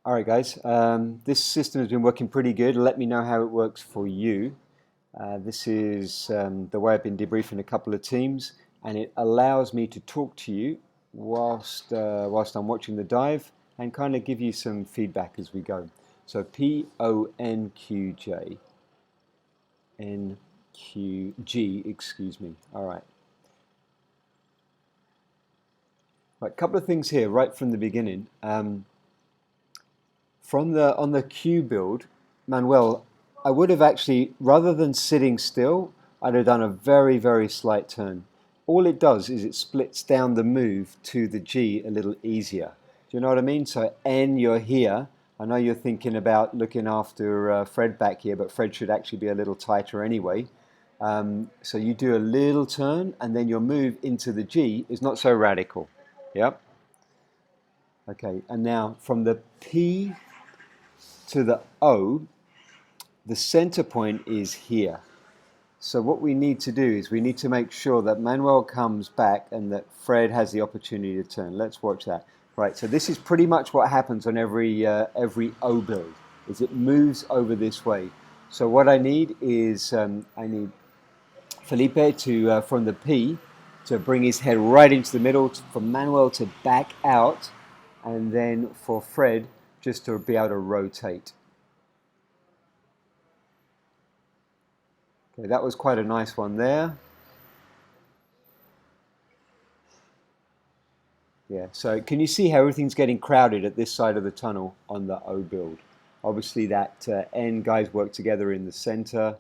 All right, guys. This system has been working pretty good. Let me know how it works for you. This is the way I've been debriefing a couple of teams, and it allows me to talk to you whilst I'm watching the dive and kind of give you some feedback as we go. So Ponqj, NQG, excuse me. All right. Right, a couple of things here right from the beginning. On the Q build, Manuel, I would have actually, rather than sitting still, I'd have done a very, very slight turn. All it does is it splits down the move to the G a little easier. Do you know what I mean? So N, you're here. I know you're thinking about looking after Fred back here, but Fred should actually be a little tighter anyway. So you do a little turn, and then your move into the G is not so radical. Yep. Okay, and now from the P to the O, the center point is here. So what we need to do is we need to make sure that Manuel comes back and that Fred has the opportunity to turn. Let's watch that. Right, so this is pretty much what happens on every O build, is it moves over this way. So what I need is I need Felipe to from the P to bring his head right into the middle, for Manuel to back out, and then for Fred just to be able to rotate. Okay, that was quite a nice one there. Yeah, so can you see how everything's getting crowded at this side of the tunnel on the O build? Obviously that N guys work together in the center.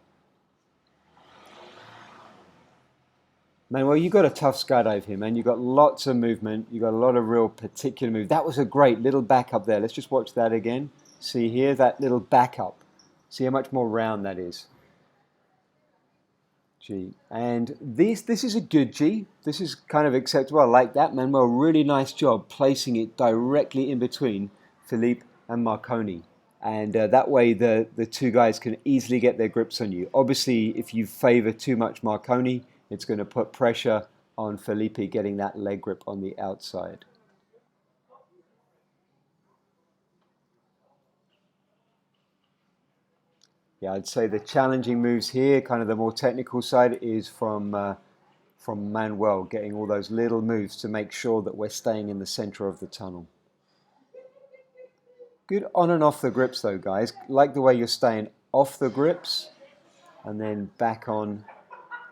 Manuel, you got a tough skydive here, man. You got lots of movement. You got a lot of real particular move. That was a great little backup there. Let's just watch that again. See here, that little backup. See how much more round that is. G. And this is a good G. This is kind of acceptable. I like that, Manuel. Really nice job placing it directly in between Philippe and Marconi. And that way the two guys can easily get their grips on you. Obviously, if you favor too much Marconi, it's going to put pressure on Felipe getting that leg grip on the outside. Yeah, I'd say the challenging moves here, kind of the more technical side, is from Manuel, getting all those little moves to make sure that we're staying in the center of the tunnel. Good on and off the grips though, guys. Like the way you're staying off the grips and then back on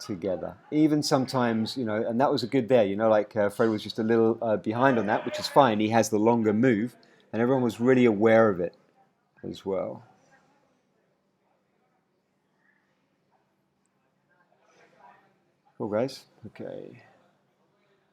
together. Even sometimes, you know, and that was a good there, you know, like Fred was just a little behind on that, which is fine. He has the longer move, and everyone was really aware of it as well. Cool, guys. Okay.